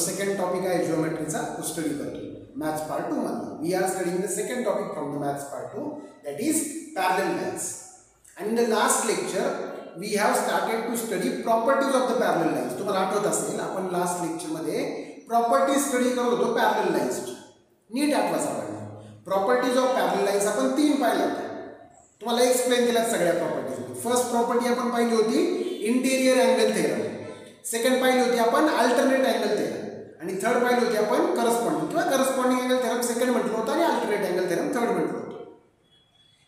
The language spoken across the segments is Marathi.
सेकंड टॉपिक आहे जिओमेट्रीचा तो स्टडी करतो मॅथ्स पार्ट 2 मध्ये. We are studying the second topic from the maths part 2 that is parallel lines. And in the last lecture we have started to study properties of the parallel lines. तुम्हाला आठवत असेल आपण लास्ट लेक्चर मध्ये प्रॉपर्टी स्टडी करत होतो पॅरलल लाईन्स. नीट आठवा सापडला. प्रॉपर्टीज ऑफ पॅरलल लाईन्स आपण 3 पाहिल्या होत्या. तुम्हाला एक्सप्लेन केल्या सगळ्या प्रॉपर्टीज. फर्स्ट प्रॉपर्टी आपण पाहिली होती इंटेरियर अँगल थेरम. सेकंड पाहिली होती आपण अल्टरनेट अँगल थेरम आणि थर्ड पाहिली होती आपण करस्पॉन्डिंग किंवा करस्पॉन्डिंग अँगल थेरम सेकंड म्हटलं होतं आणि अल्टरनेट अँगल थेरम थर्ड म्हटलं होतं.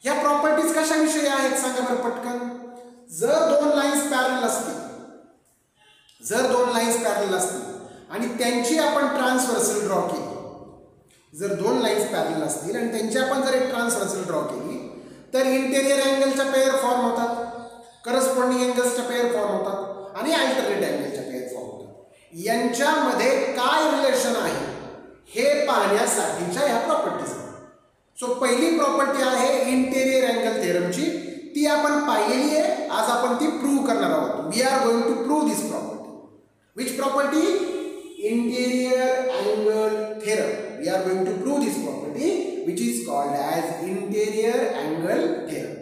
या प्रॉपर्टीज कशाविषयी आहेत सांगा बरं पटकन. जर दोन लाईन्स पॅरलल असतील आणि त्यांची आपण ट्रान्सव्हर्सल ड्रॉ केली. जर दोन लाईन्स पॅरलल असतील आणि त्यांची आपण जर एक ट्रान्सव्हर्सल ड्रॉ केली तर इंटेरियर अँगलच्या पेअर फॉर्म होतात, करस्पॉन्डिंग अँगल्सच्या पेअर फॉर्म होतात आणि अल्टरनेट अँगलच्या पेअर फॉर्म होतात. यांच्यामध्ये काय रिलेशन आहे हे पाहण्यासाठीच्या या प्रॉपर्टीज. सो पहिली प्रॉपर्टी आहे इंटेरियर अँगल थेरमची. ती आपण पाहिलेली आहे. आज आपण ती प्रूव्ह करणार आहोत. We are going to prove this property. Which property? Interior angle theorem. We are going to prove this property which is called as interior angle theorem.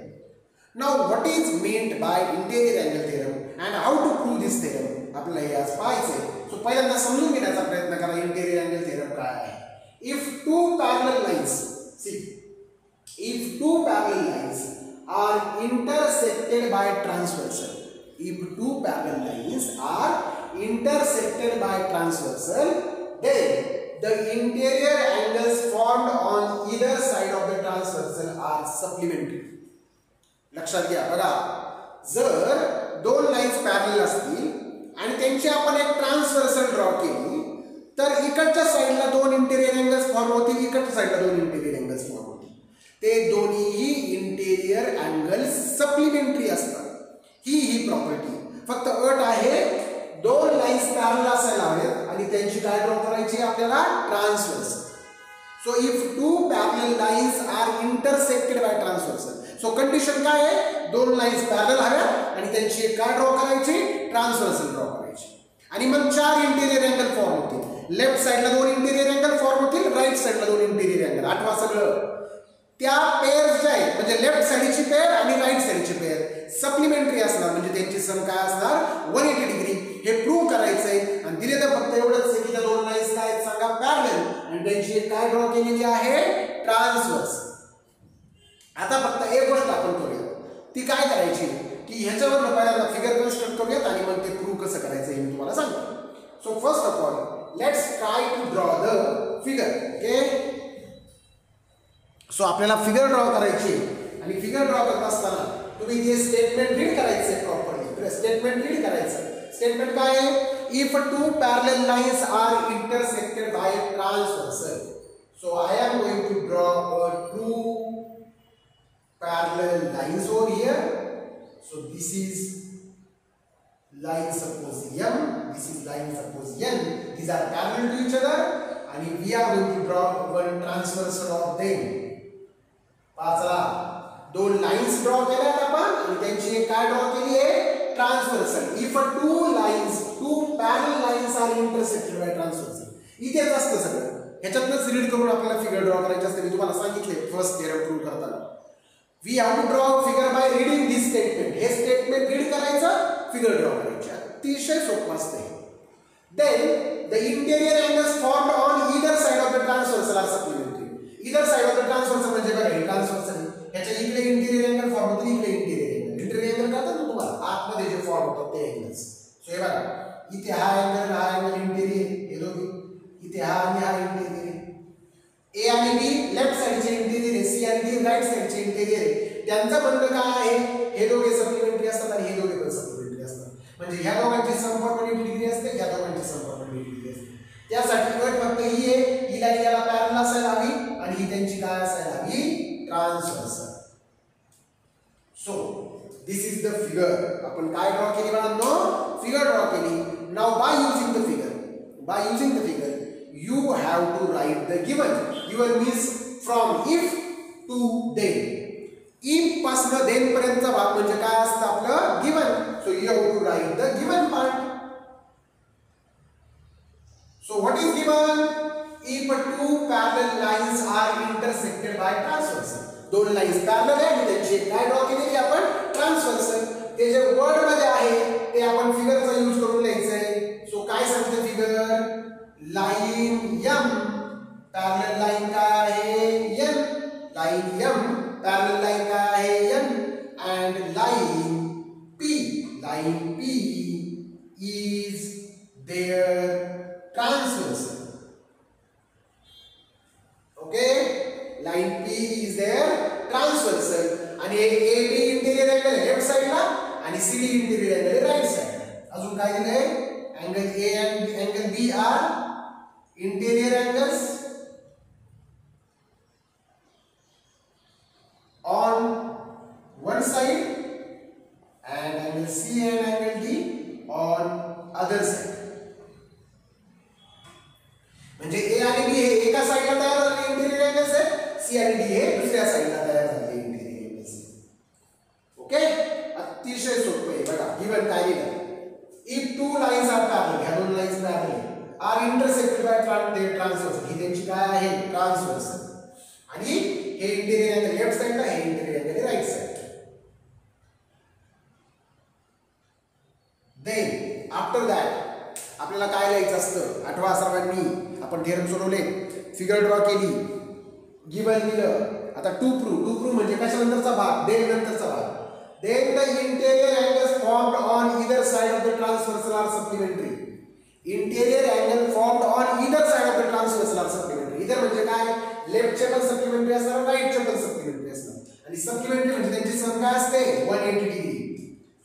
Now what is meant by interior angle theorem and how to prove this theorem आपल्याला हे आज पाहायचे. सो पहिल्यांदा समजून घेण्याचा प्रयत्न करा इंटेरियर अँगल थेरम काय आहे. If two parallel lines are intersected by transversal, then the interior angles formed on either side of the transversal are supplementary. लक्षात घ्या बघा. जर दोन लाईन्स पॅरलल असतील आणि त्यांची आपण एक ट्रान्सव्हर्सल ड्रॉ केली तर इकडच्या साइडला दोन इंटेरियर अँगल्स फॉर्म होतील, इकडच्या साइडला दोन इंटेरियर अँगल्स फॉर्म होतील. ते दोन्हीही इंटेरियर अँगल्स सप्लिमेंटरी असतात. ही प्रॉपर्टी. फक्त अट आहे दोन लाईन्स पॅरलल असायला हवेत आणि त्यांची काय ड्रॉ करायची आपल्याला transversal. So if two parallel lines are intersected by transversal. So condition काय आहे? दोन लाईन्स पॅरलल हव्यात आणि त्यांची एक काय ड्रॉ करायची ट्रान्सव्हर्सल ड्रॉ करायची आणि मग चार इंटेरियर अँगल फॉर्म होतील. लेफ्ट साइडला दोन इंटेरियर अँगल फॉर्म होतील, राईट साइडला दोन इंटेरियर अँगल. आठवा सगळं. त्या पेअर्स ज्या आहेत म्हणजे लेफ्ट साइडची पेअर आणि राईट साइडची पेअर सप्लिमेंटरी असणार म्हणजे त्यांची सम काय असणार 180 डिग्री. हे प्रूव्ह करायचंय आणि दिलेलं फक्त एवढंच आहे की त्या दोन लाईन्स काय आहेत सांगा पॅरलल आणि त्यांची एक काय ड्रॉ केलेली आहे ट्रान्सव्हर्सल. आता फक्त एक गोष्ट आपण करूया. ती काय करायची की ह्याच्यावर पहिल्यांदा फिगर कन्स्ट्रक्ट करूयात आणि मग ते प्रूव्ह कसं करायचं हे मी तुम्हाला सांगतो. So first of all let's try to draw the figure. Okay. So आपल्याला फिगर ड्रॉ करायची आणि फिगर ड्रॉ करत असताना तुम्ही जे स्टेटमेंट रीड करायचं प्रॉपर्ली. स्टेटमेंट रीड करायचं. स्टेटमेंट काय आहे? If two parallel lines are intersected by transversal. So I am going to draw a two parallel lines over here. So this is line suppose M, this is line suppose N. These are parallel to each other and we are going to draw one transversal of them. पाचला दोन लाइन्स ड्रॉ केल्यात आपण आणि त्यांची एक काय ड्रॉ केली आहे transversal. If two parallel lines are intersected by transversal. इथेच असतं सगळं. ह्याच्यातच रीड करून आपल्याला फिगर ड्रॉ करायची असते. मी तुम्हाला सांगितले फर्स्ट थेरम प्रूव्ह करताना. We have to draw a figure by reading this statement. हे स्टेटमेंट रीड करायचं, फिगर ड्रॉ करायची. अतिशय सोपं असते. Then the interior angles formed on either side of the transversal are supplementary. Either side of the transversal म्हणजे बघा हे ट्रान्सव्हर्सल. ह्याच्या इकडे इंटेरियर अँगल फॉर्म होते, इकडे इंटेरियर अँगल. इंटेरियर अँगल कळतं ना तुम्हाला? आतमध्ये जे फॉर्म होतात ते अँगल्स. सो हे बघा इथे हा अँगल इंटेरियर हे दोघे. इथे हा आणि हा इंटेरियर. ए आणि बी लेफ्ट साइडचे इंटेरियर आहे, सी आणि डी राईट साइडचे इंटेरियर आहे. त्यांचं म्हणणं काय आहे? हे दोघे सप्लिमेंटरी असतात आणि हे दोघे पण सप्लिमेंटरी असतात. म्हणजे ह्या दोघांची सम 180 डिग्री असते, ह्या दोघांची सम 180 डिग्री असते. त्यासाठी अट फक्त ही आहे, ही लाईन याला पॅरलल असायला हवी आणि ही त्यांची काय असायला हवी transversal. So this is the figure. आपण काय ड्रॉ केली बाळांनो? फिगर ड्रॉ केली. Now by using the figure you have to write the given. Given means from if to then. if पासून then पर्यंतचा भाग म्हणजे काय असतं आपलं given. So you have to write the given part. So given if two parallel lines are intersected by transversal. दोन लाईन्स पॅरलल आहे आणि त्यांची काय ड्रॉ केलेली आपण ट्रान्सव्हर्सल. ते जे वर्ड मध्ये आहे ते आपण फिगरचा यूज करून लिहायचं आहे. सो काय सांगते figure, line m parallel line काय आहे n, line m parallel line काय आहे n, and line p is their transversal. Okay, line p is their transversal. आणि A B interior angle left साइडला आणि C D interior angle right साइडला. अजून काय दिलंय, angle A and angle B are interior angles on one side and angle C and angle D on other side. म्हणजे A आणि B हे एका साइडला तयार झालेले इंटिरियर अँगल्स आहेत, C आणि D हे दुसऱ्या साइडला तयार झालेले इंटिरियर अँगल्स. ओके, अतिशय सोपं आहे बघा. गिवन काय दिलं, if two lines are parallel, ह्या दोन lines parallel are intersected by transversal, ही त्यांची काय आहे ट्रान्सव्हर्सल. आणि हे इंटिरियर अँगल लेफ्ट साइडला, हे इंटिरियर अँगल राईट साइडला. देन आफ्टर दॅट आपल्याला काय लिहायचं असतं, आठवा सर्वांनी आपण थेरम सोडवले, फिगर ड्रॉ केली, गिवन दिलं. आता टू प्रूव्ह म्हणजे कशानंतरचा भाग, देन नंतरचा भाग. Then the interior angles formed on either side of the transversal are supplementary. Interior angle formed on either side of the transversal are supplementary. Either म्हणजे काय, लेफ्टचे पण सप्लिमेंटरी असणार, राईटचे पण सप्लिमेंटरी असणार. आणि सप्लिमेंटरी म्हणजे त्यांची सम काय असते 180 डिग्री.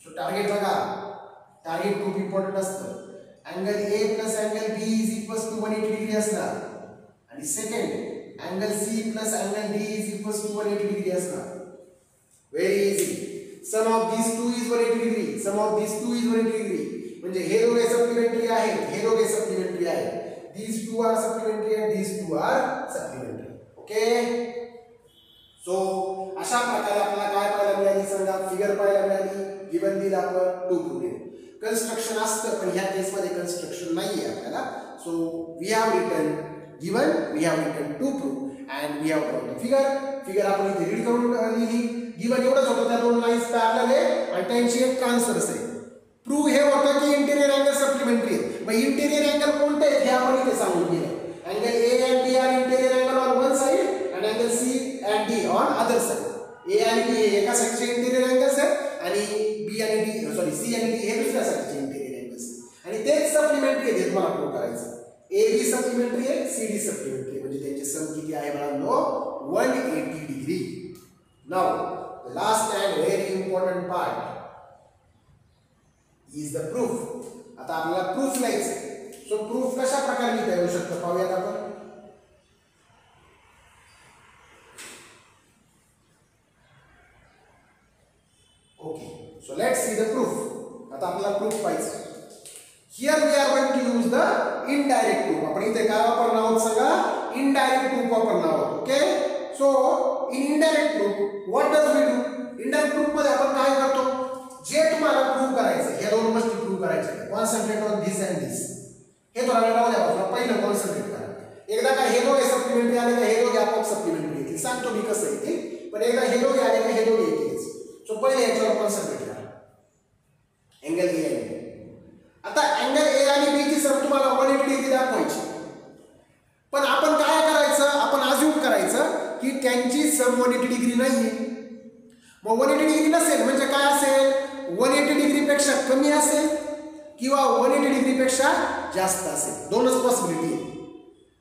सो टार्गेट बघा, टार्गेट खूप इम्पॉर्टंट असतं. Angle A plus angle B is equals to 180 degree असणार. आणि second angle C plus angle D is equals to 180 degree असणार. Very easy. Sum of this two is 180 degree, sum of this two is 180 degree. म्हणजे हे दोघे सप्लिमेंटरी आहेत, हे दोघे सप्लिमेंटरी आहेत. These two are supplementary and these two are supplementary. Okay. So अशा प्रकारे आपल्याला काय पाहायला मिळाली, समजा फिगर पाहायला मिळाली, गिवन दिला आपण टू प्रूव्ह. कन्स्ट्रक्शन असतं पण ह्या केस मध्ये कन्स्ट्रक्शन नाहीये आपल्याला. So we have written given, we have written to prove and we have drawn figure आपण इथे रीड करून लिहिली. गिवन एवढंच होतं, त्या दोन लाईन्स पॅरलल आहे आणि त्यांची एक ट्रान्सव्हर्स आहे. प्रूव्ह हे होतं की इंटिरियर अँगल सप्लिमेंटरी आहे. मग इंटिरियर अँगल कोणते आहेत हे आपण इथे सांगून दिलं. Angle A and B are interior angle on one side आणि angle C and D on other side. A आणि बी हे एका साइडचे इंटिरियर अँगल्स आहेत आणि बी आणि डी सी आणि डी हे दुसऱ्या साइडचे इंटिरियर अँगल्स आहेत. आणि तेच सप्लिमेंटरी आहे, तुम्हाला प्रूव्ह करायचं. ए बी सप्लिमेंटरी आहे, सी डी सप्लिमेंटरी, म्हणजे त्यांची सम किती आहे बाळांनो 180 degree. Now the last and very important part is the proof. आता आपल्याला प्रूफ लिहायचं. सो प्रूफ कशा प्रकारे लिहिता येऊ शकतं पाहूयात आपण. Okay, so let's see the proof. आता आपल्याला प्रूफ पाहिजे. Here we are going to use the indirect proof. आपण इथे काय वापरणार आहोत, सगळा इनडायरेक्ट प्रूफ वापरणार आहोत. Okay, so in indirect proof what does we do. Indirect proof मध्ये आपण काय करतो, जे तुम्हाला प्रूव्ह करायचं, ह्या दोन गोष्टी प्रूव्ह करायच्या, कॉन्सन्ट्रेट ऑन दिस अँड दिस. हे थोडा वेळ राहू द्या, आपल्याला पहिलं कॉन्सन्ट्रेट करा. एकदा का हे दोघे सप्लिमेंटरी आले का हे दोघे आपोआप सप्लिमेंटरी येतील, सांगतो मी कसं येतील. पण एकदा हे दोघे आले का हे दोघे येतील. सो पहिले याच्यावर कॉन्सन्ट्रेट करा, अँगल ए आणि बी. आता अँगल ए आणि बी ची सम तुम्हाला 180 डिग्री दाखवायची. पण आपण काय करायचं, आपण अज्युम करायचं की त्यांची सम 180 डिग्री नाहीये. मग 180 डिग्री नसेल म्हणजे काय असेल, 180 डिग्री पेक्षा कमी असेल किंवा 180 डिग्री पेक्षा जास्त असेल. दोनच पॉसिबिलिटी आहे.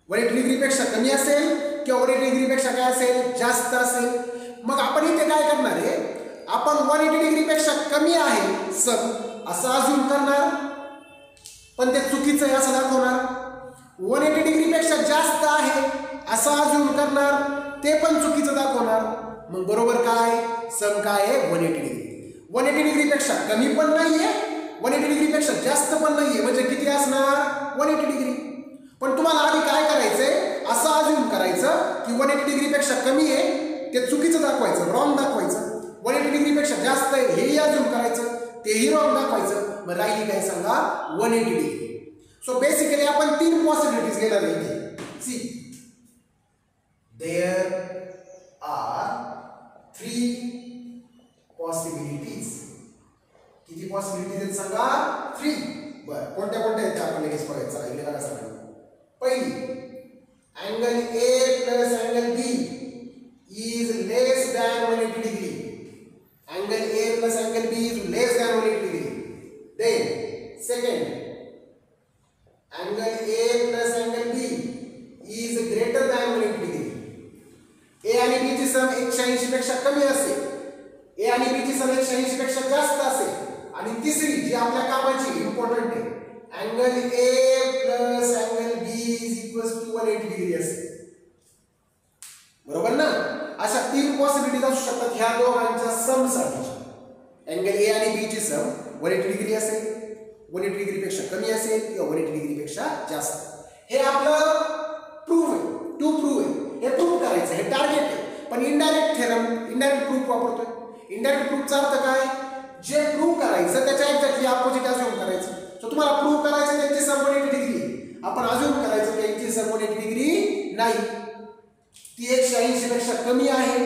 180 डिग्री पेक्षा कमी असेल किंवा 180 डिग्री पेक्षा काय असेल, जास्त असेल. मग आपण इथे काय करणार आहे, आपण 180 डिग्री पेक्षा कमी आहे सम असं अज्युम करणार, पण ते चुकीचं आहे असं दाखवणार. 180 डिग्री पेक्षा जास्त आहे असं अज्युम करणार, ते पण चुकीचं दाखवणार. मग बरोबर काय, सम काय आहे 180 डिग्री. 180 डिग्री पेक्षा कमी पण नाहीये, 180 डिग्री पेक्षा जास्त पण नाहीये, म्हणजे किती असणार 180 डिग्री. पण तुम्हाला आधी काय करायचंय, असं अज्युम करायचं की 180 डिग्री पेक्षा कमी आहे, ते चुकीचं दाखवायचं, रॉंग दाखवायचं. 180 डिग्री पेक्षा जास्त आहे हेही अज्युम करायचं, तेही रॉंग दाखवायचं. मग राहिली काय सांगा 180 डिग्री. सो बेसिकली आपण तीन पॉसिबिलिटीज घेणार आहे. See there are 3 possibilities. किती पॉसिबिलिटीज आहेत सांगा? 3. बरं, कोणत्या कोणत्या आहेत आपण लगेच बघायचं. इकडे बघा सगळं. पहिली, angle A plus angle B is less than 180 degree. Angle A plus angle B is less than 180 degree. Then second, angle A plus angle B is greater than 180 degree. A आणि B ची सम 180 पेक्षा कमी असेल, A आणि B ची सम 180 पेक्षा जास्त असेल. आणि तिसरी जी आपल्या कामाची इम्पॉर्टंट आहे, angle A plus angle B is equals to 180 degree असेल. बरोबर ना? अशा 3 पॉसिबिलिटीज असू शकतात ह्या दोघांच्या सम साठी. अँगल A आणि B ची सम 180 डिग्री असेल, 180 डिग्री पेक्षा कमी असेल किंवा 180 डिग्री पेक्षा जास्त. हे आपलं प्रूफ आहे, टू प्रूफ आहे. हे प्रूफ करायचं, हे टार्गेट आहे. पण इनडायरेक्ट थेरम, इनडायरेक्ट प्रूफ वापरतोय. इनडायरेक्ट प्रूफचा अर्थ काय? जे प्रूफ करायचं त्याच्या एक्झॅक्टली अपोजिट अज्यूम करायचं. सो तुम्हाला प्रूफ करायचं त्यांची सम 180 डिग्री, आपण अज्यूम करायचं त्यांची सम 180 डिग्री नाही, ती 180 पेक्षा कमी आहे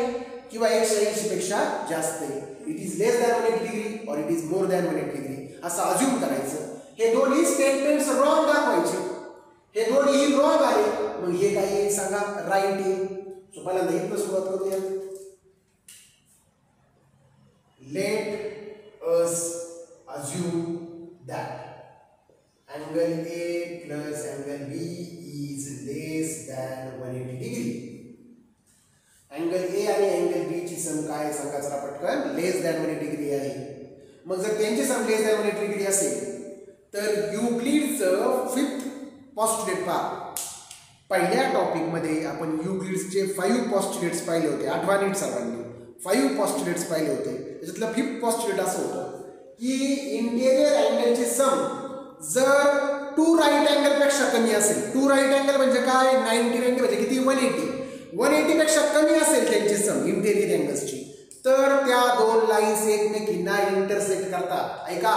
किंवा 180 पेक्षा जास्त आहे. It is less than 180 degree और it is more than 180 degree असं अज्यूम करायचं. हे दोन्ही स्टेटमेंट्स रॉंग दाखवायचे. हे दोन्ही रॉंग आले मग हे काय येईल सांगा? राईट येईल. सो पहिल्यांदा इथं सुरुवात करूया. Let us assume that angle A plus angle B is less than 180 degree. angle A आणि angle B ची सम काय सांगा जरा पटकन? लेस दॅन 180 डिग्री आहे. मग जर त्यांची सम लेस दॅन 180 डिग्री असेल तर युक्लिडचं 5th पॉस्टुलेट पहा. पहिल्या टॉपिक मध्ये आपण युक्लिडचे 5 पॉस्टुलेट्स पाहिले होते. आठवा नीट सर्वांनी 5 पॉस्टुलेट्स पाहिले होते. त्याच्यातलं 5th पॉस्टुलेट असं होतं की इंटेरियर अँगलची सम जर 2 राईट अँगल पेक्षा कमी असेल. 2 राईट अँगल म्हणजे काय? 90 म्हणजे किती? 180 पेक्षा कमी असेल त्यांची सम इंटेरियर अँगल्सची, तर त्या दोन लाईन्स एकमेकींना इंटरसेक्ट करतात. ऐका,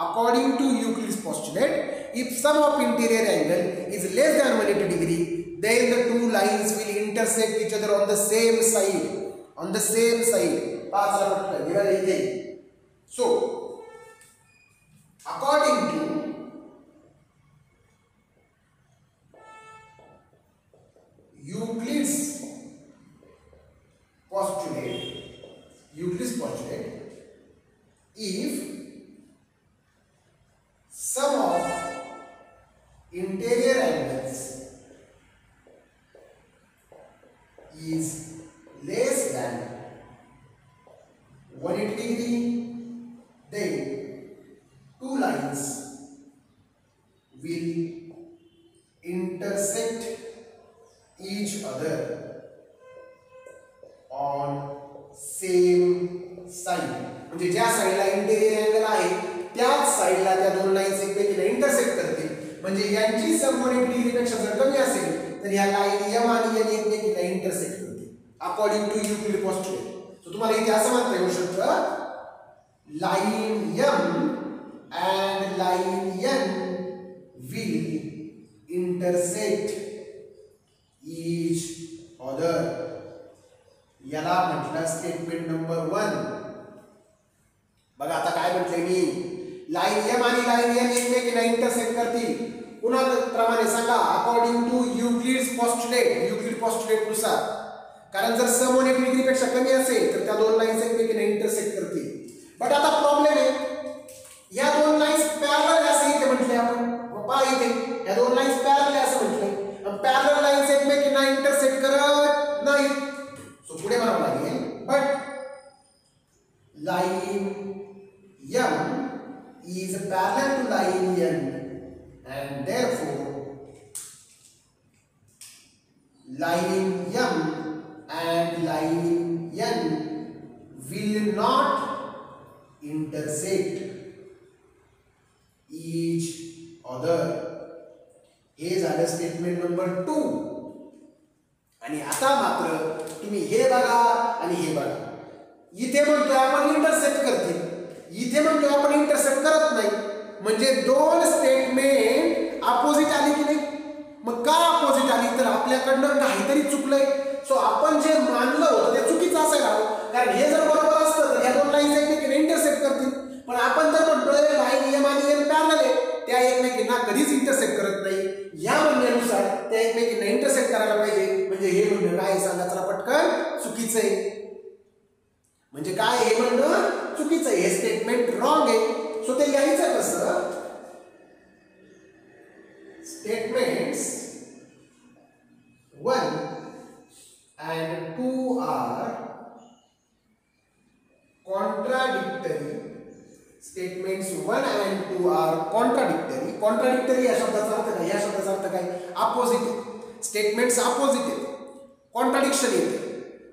according to Euclid's postulate, if sum of interior angle is less than 180 degree, then the two lines will intersect each other on the same side. On the same side. So, according to Euclid's postulate, if sum of interior angles is less than 180 degree, then two lines will intersect each other on same side. म्हणजे ज्या साइडला इंटेरियर अँगल आहे त्याच साइडला त्या दोन लाईन्स एकमेकींना इंटरसेक्ट करतील. म्हणजे यांची सम 180 डिग्री पेक्षा जर कमी असेल तर ह्या लाईन m आणि n एकमेकींना इंटरसेक्ट करतील according to Euclid postulate. So तुम्हाला इथे असं म्हणता येऊ शकतं, line m and line n will intersect each other. याला म्हटलं स्टेटमेंट नंबर 1. बघा आता काय म्हटलंय मी, लाईन m आणि लाईन n एकमेकींना इंटरसेक्ट करतील. पुन्हा प्रमाणे सांगा, according to Euclid's postulate, Euclid postulate नुसार. कारण जर सम 180 डिग्री पेक्षा कमी असेल तर त्या दोन लाईन्स एकमेकींना इंटरसेक्ट करतील. बट आता प्रॉब्लेम आहे, या दोन लाईन्स पॅरलल असं इथे म्हटले आपण. पहा इथे या दोन लाईन्स पॅरलल असं म्हटले. पॅरलल लाईन्स एकमेकींना इंटरसेक्ट करत नाही. सो पुढे म्हणावं लागेल, but line m is parallel to line n and therefore line m and line n will not intersect each other. हे झालं स्टेटमेंट नंबर 2. आणि आता मात्र तुम्ही हे बघा आणि हे बघा. इथे म्हणतोय आपण इंटरसेक्ट करतील, इथे म्हणतोय आपण इंटरसेक्ट करत नाही. म्हणजे दोन स्टेटमेंट अपोजिट आली की नाही? मग का अपोजिट आली? तर आपल्याकडनं काहीतरी चुकलंय. सो आपण जे मानलं होतं ते चुकीचं असायला हवं, कारण हे जर बरोबर असतं तर ह्या दोन लाईन्स एकमेकींना इंटरसेक्ट करतील. पण आपण तर म्हणतोय लाईन एम आणि एन पॅरलल आहे, त्या एकमेकींना कधीच इंटरसेक्ट करत नाही. या म्हणण्यानुसार त्या एकमेकींना इंटरसेक्ट करायला पाहिजे. म्हणजे हे म्हणणं काय सांगा चला पटकन, चुकीचं आहे. म्हणजे काय हे म्हणणं चुकीचं आहे, हे स्टेटमेंट रॉंग आहे. सो ते लिहायचं कसं? Statements 1 and 2 are contradictory. Statements 1 and 2 are contradictory. Contradictory या शब्दाचा अर्थ काय? या शब्दाचा अर्थ काय? अपोजिट. स्टेटमेंट्स अपोजिट आहेत, कॉन्ट्राडिक्शन येते,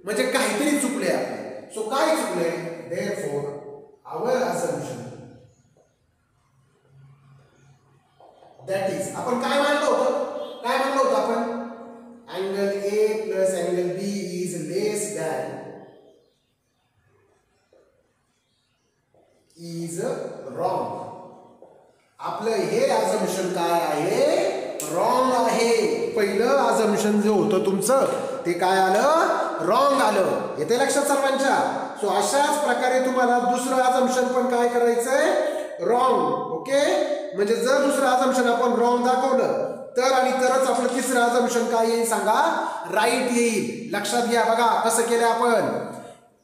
म्हणजे काहीतरी चुकले आपले. सो काय चुकले? therefore our assumption that is, आपण काय मानलं होतं? काय मानलं होतं आपण? angle A plus angle B is less than is wrong. आपलं हे assumption काय आहे? wrong आहे. पहिलं assumption जे होतं तुमचं ते काय आलं? wrong आलं. येते लक्षात सर्वांच्या? सो अशाच प्रकारे तुम्हाला दुसरं assumption पण काय करायचंय? wrong. ओके, म्हणजे जर दुसरं assumption आपण wrong दाखवलं तर आणि तरच आपलं तिसरं assumption काय येईल सांगा? राईट येईल. लक्षात घ्या. बघा कसं केलं आपण.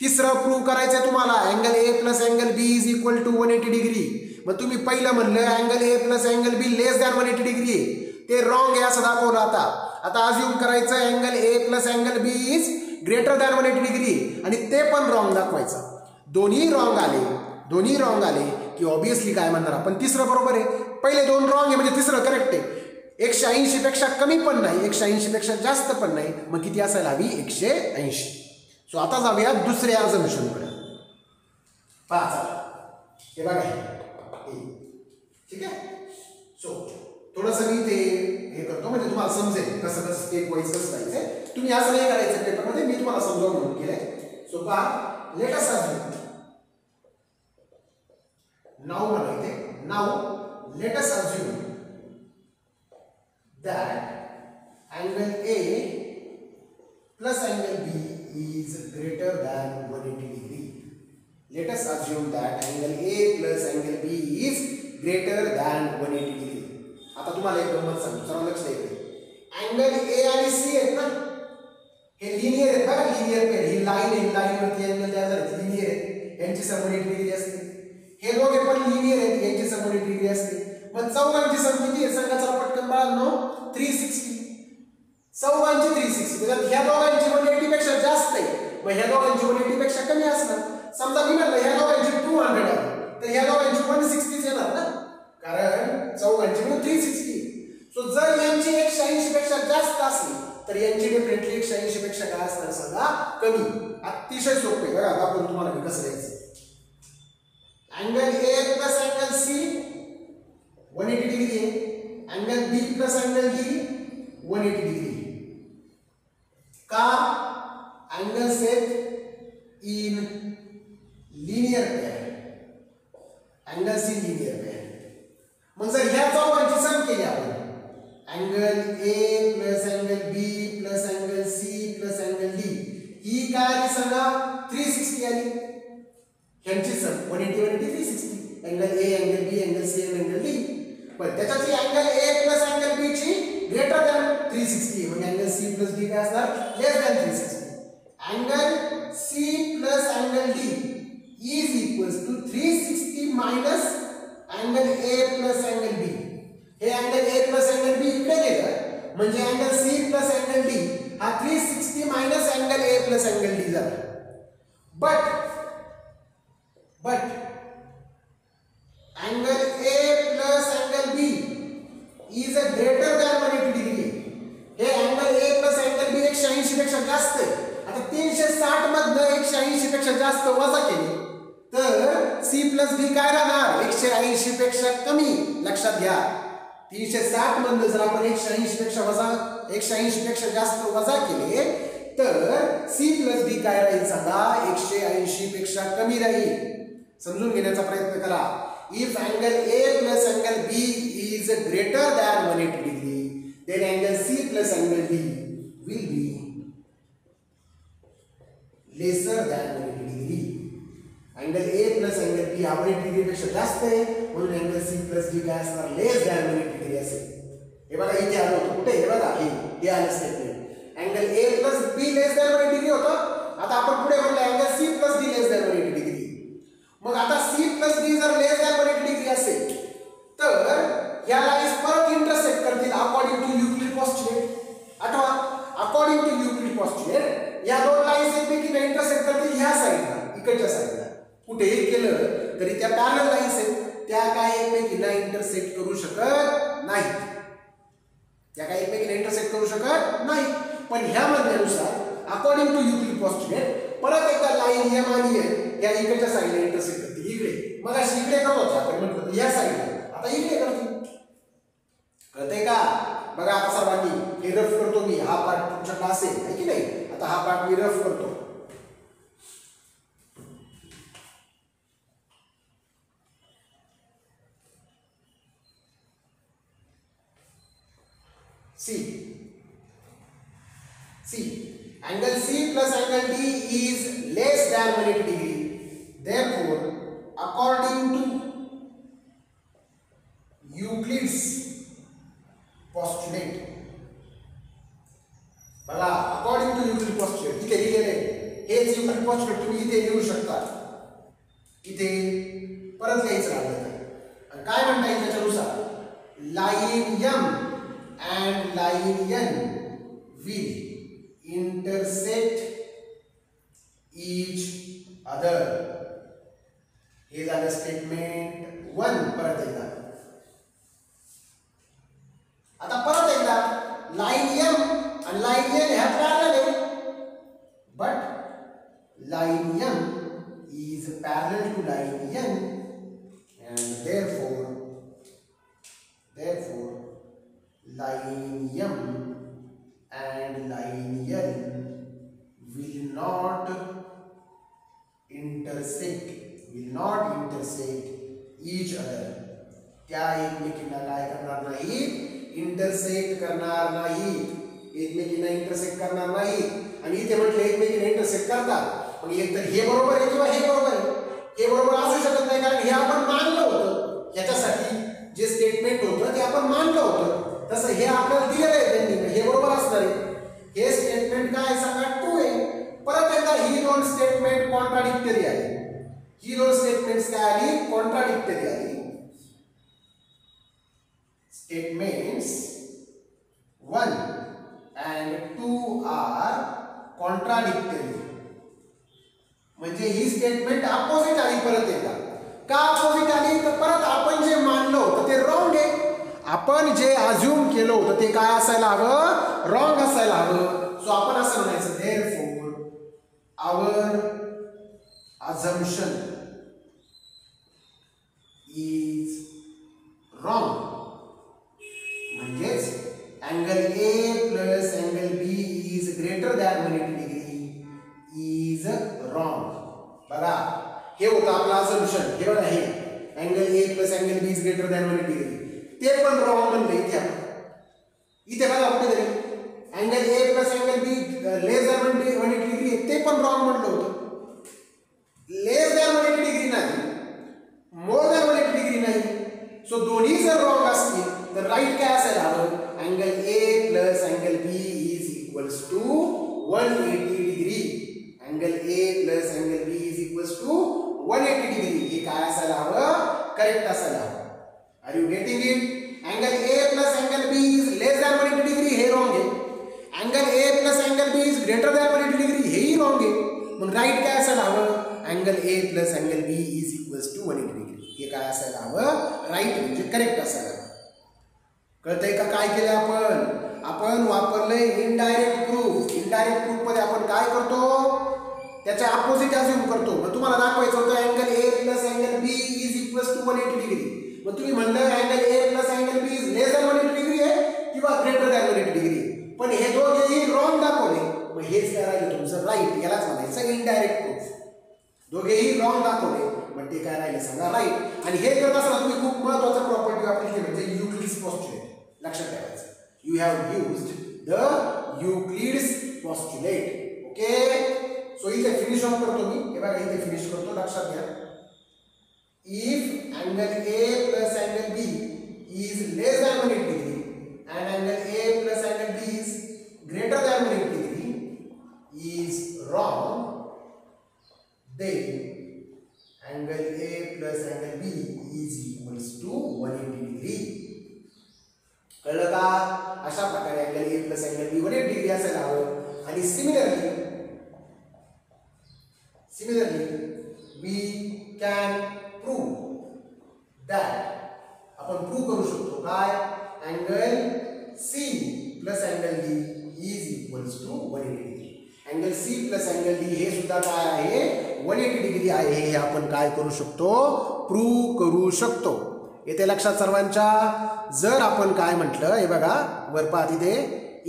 तिसरं प्रूव्ह करायचंय तुम्हाला, angle A plus angle B is equal to 180 degree. मग तुम्ही पहिलं म्हणलं angle A plus angle B less than 180 degree, ते रॉंग आहे असं दाखवलं. आता अज्युम करायचं angle A plus angle B is greater than 180 degree, आणि ते पण रॉंग दाखवायचं. दोन्ही रॉंग आले की ऑब्विसली काय म्हणणार आपण? तिसरं बरोबर आहे. पहिले दोन रॉंग आहे म्हणजे तिसरं करेक्ट आहे. 180 पेक्षा कमी पण नाही, 180 पेक्षा जास्त पण नाही, मग किती असायला हवी? 180. सो आता जाऊया दुसऱ्या assumption कडे. पहा हे बघा, ठीक आहे. सो थोडंसं मी ते हे करतो म्हणजे तुम्हाला समजेल कसं स्टेप वाईज कसं जायचंय. तुम्ही असं नाही करायचं पेपरमध्ये, मी तुम्हाला समजावून म्हणून केलंय. सो पहा, let us assume now let us assume that angle A plus angle B is greater than 180 degree. Let us assume that angle A plus angle B is greater than 180 degree. आता तुम्हाला एक गंमत सांगतो, सर्व लक्ष द्या. अँगल A आणि C आहेत ना, हे लिनियर आहेत बघा, लिनियर पेअर. ही लाईन आहे, लाईन वरती अँगल तयार झाले, लिनियर आहे, यांची सम 180 डिग्री असते. हे दोघे पण लिनियर आहेत, यांची सम 180 डिग्री असते. मग चौघांची सम किती आहे सांगा चला पटकन बाळांनो? 360. चौघांची 360, म्हणजे ह्या दोघांची 180 पेक्षा जास्त आहे, मग ह्या दोघांची 180 पेक्षा कमी असणार. समजा मी म्हणलं ह्या दोघांची 200 आहे, तर ह्या दोघांची 160 येणार ना, कारण चौघांची 360. सो जर यांची 180 पेक्षा जास्त असली तर यांची डेफिनेटली 180 पेक्षा काय असणार सांगा? कमी. अतिशय सोपे. बघा आपण तुम्हाला मी कसं द्यायचं. Angle A plus angle C 180 degree आहे, angle B plus angle D 180 degree. का? Angle set in linear pair, angle C linear pair. मग जर ह्या चौघांची सम केली आपण, angle A plus angle B plus angle C plus angle D, ही काय आली सांगा? 360 आली. ह्यांची sum 180 360, angle A angle B angle C angle D. पण त्याच्याची अँगल ए प्लस अँगल बी ची ग्रेटर दॅन 360, म्हणजे अँगल सी प्लस डी काय असणार? Less than 360. Angle C plus angle D is equals to 360 minus angle A plus angle B. हे angle A plus angle B इकडे गेलं, म्हणजे angle C plus angle D हा 360 minus angle A plus angle D झाला. But angle A plus angle B is a greater than 180 degree. हे angle A plus angle B 180 पेक्षा जास्त आहे. आता 360 मधनं 180 पेक्षा जास्त वजा केले तर C plus D काय राहणार? 180 पेक्षा कमी. लक्षात घ्या, 360 मधनं जर आपण 180 पेक्षा जास्त वजा केले तर C plus D काय राहील सांगा? 180 पेक्षा कमी राहील. समजून घेण्याचा प्रयत्न करा. if angle A plus angle B is greater than 180 degree, then angle C plus angle D will be lesser than 180 degree. Angle A plus angle B 180 degree पेक्षा जास्त आहे, म्हणून angle C plus D काय असणार, लेस दॅन 180 degree असेल. हे बघा इथे आलो होतो, कुठे हे बघा हे आलं statement. angle A plus B less than 180 degree होतं. आता आपण पुढे म्हणलं angle C plus D लेस दॅन 180 degree. मग आता C plus D जर लेस दॅन 180 degree असेल तर या लाईन्स परत इंटरसेक्ट करतील अकॉर्डिंग टू युक्लिड पोस्टुलेट. आठवा, अकॉर्डिंग टू युक्लिड पोस्टुलेट या दोन लाईन्स एकमेकींना इंटरसेक्ट करतील ह्या साइडला, इकडच्या साइडला. कुठेही केलं तरी त्या पॅरलल लाईन्स आहेत, त्या काय एकमेकींना इंटरसेक्ट करू शकत नाहीत. त्या काय एकमेकींना इंटरसेक्ट करू शकत नाही. पण ह्या म्हणण्यानुसार अकॉर्डिंग टू युक्लिड पोस्टुलेट परत एकदा लाईन एम आणि एन या इकडच्या साइडला इंटरसेक्ट करतील. इकडे मग अशी इकडे करत होते आपण म्हटलं या साइडला, आता इकडे करतील. कळतंय का? बघा आता सर्वांनी हे रफ करतो मी, हा पार्ट तुमच्याकडे असेल आहे की नाही. आता हा पार्ट मी रफ करतो. See, angle C plus angle D is less than 180 degree. Therefore, according to Euclid's postulate, बघा according to Euclid's postulate इथे लिहिलेले हेच Euclid's postulate तुम्ही इथे लिहू शकता. इथे परत लिहायचं राहिलं तर काय म्हणता येईल त्याच्यानुसार, line M and line N will intersect each other. हे झालं स्टेटमेंट 1. परत एकदा, आता परत एकदा लाईन M आणि लाईन N ह्या पॅरलल आहे, but line M is parallel to line N and therefore line M and line N will not intersect each other. त्या एकमेकींना काय करणार नाही, इंटरसेक्ट करणार नाही, एकमेकींना इंटरसेक्ट करणार नाही. आणि इथे म्हटलं एकमेकींना इंटरसेक्ट करतात, पण एकतर हे बरोबर आहे किंवा हे बरोबर आहे. हे बरोबर असू शकत नाही, कारण हे आपण मानलं होतं. याच्यासाठी जे स्टेटमेंट होतं ते आपण मानलं होतं, तसं हे आपल्याला दिलेलं आहे त्यांनी, हे बरोबर असणार आहे. हे स्टेटमेंट काय सांगा 2 आहे. परत एकदा ही दोन स्टेटमेंट कॉन्ट्राडिक्टरी आली. ही दोन स्टेटमेंट्स काय आली, कॉन्ट्राडिक्टरी आली. Statements 1 and 2 are contradictory. म्हणजे ही स्टेटमेंट अपोजिट आली. परत एकदा का अपोजिट आली, तर परत आपण जे मानलं होतं ते रॉंग आहे. आपण जे अज्युम केलं होतं ते काय असायला हवं, रॉंग असायला हवं. सो आपण असं म्हणायचं, therefore our assumption is wrong. म्हणजेच angle A plus angle B is greater than 180 degree is wrong. बघा हे होतं आपलं assumption. हे बघा हे angle A plus angle B is greater than 180 degree ते पण रॉंग म्हणलं इथे. इथे बघा कुठेतरी angle A plus angle B less than 180 degree ते पण रॉंग म्हणलं होतं. लेस दॅन 180 degree नाही, मोर दॅन 180 degree नाही. सो दोन्ही जर रॉंग असतील तर राईट काय असायला हवं, angle A plus angle B is equals to 180 degree. angle A plus angle B is equals to 180 degree. हे काय असायला हवं, करेक्ट असायला हवं. Are you getting it? angle A plus angle B is less than 180 degree हे रॉंग आहे. angle A plus angle B is greater than 180 degree हेही रॉंग आहे. मग राईट काय असायला हवं, angle A plus angle B is equals to 180 degree. हे काय असायला हवं, राईट म्हणजे करेक्ट असायला हवं. कळतंय का काय केलं आपण वापरलंय इनडायरेक्ट प्रूफ. इनडायरेक्ट प्रूफ मध्ये आपण काय करतो, त्याच्या अपोजिट अज्युम करतो. मग तुम्हाला दाखवायचं होतं angle A plus angle B is equals to 180 degree. मग तुम्ही म्हणलं angle A plus angle B is less than 180 degree आहे किंवा greater than 180 degree. पण हे दोघेही रॉंग दाखवले. मग हेच काय राहिलं तुमचं राईट. यालाच म्हणायचं इनडायरेक्ट प्रूफ. दोघेही रॉंग दाखवले, मग ते काय राहिले सांगा, राईट. आणि हे करत असताना तुम्ही खूप महत्वाचं प्रॉपर्टी वापरली म्हणजे युक्लिड्स पॉस्ट्युलेट लक्षात ठेवायचं. You have used the Euclid's postulate. Okay, so इथे फिनिश ऑफ करतो मी. हे बघा इथे फिनिश करतो, लक्षात घ्या. If angle A plus angle B is less than 180 degree and angle A plus angle B is greater than 180 degree is wrong, then angle A plus angle B is equals to 180 degree. कळलं का? अशा प्रकारे angle A plus angle B 180 degree असायला हवं. आणि similarly we can prove that आपण प्रूव्ह करू शकतो काय, angle C plus angle D is equals to 180 degree. angle C plus angle D हे सुद्धा काय आहे, 180 डिग्री आहे. हे आपण काय करू शकतो, प्रूव्ह करू शकतो. येते लक्षात सर्वांच्या. जर आपण काय म्हटलं, हे बघा वर पहा तिथे,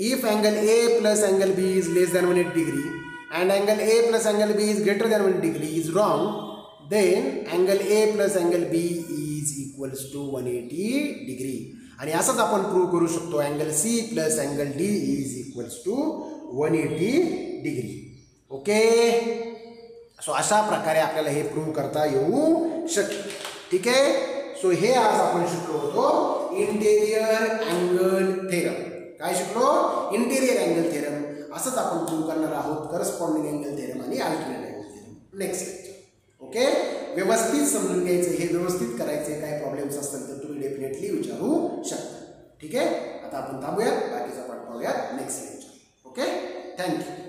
if angle A plus angle B is less than 180 degree and angle A plus angle B is greater than 180 degree is wrong, then angle A plus angle B is equals to 180 degree. आणि असंच आपण प्रूव्ह करू शकतो angle C plus angle D is equals to 180 degree. Okay, so अशा प्रकारे आपल्याला हे प्रूव्ह करता येऊ शकते. ठीक आहे. सो हे आज आपण शिकलो होतो इंटेरियर अँगल थेरम. काय शिकलो, इंटेरियर अँगल थेरम. असंच आपण प्रूव्ह करणार आहोत करस्पॉन्डिंग अँगल थेरम आणि alternate angle theorem next lecture. Okay, व्यवस्थित समजून घ्यायचं, हे व्यवस्थित करायचे. काय प्रॉब्लेम्स असतील तर तुम्ही डेफिनेटली विचारू शकता. ठीक आहे, आता आपण थांबूया, बाकीचा पाठ पाहूया नेक्स्ट लेक्चर. Okay, thank you.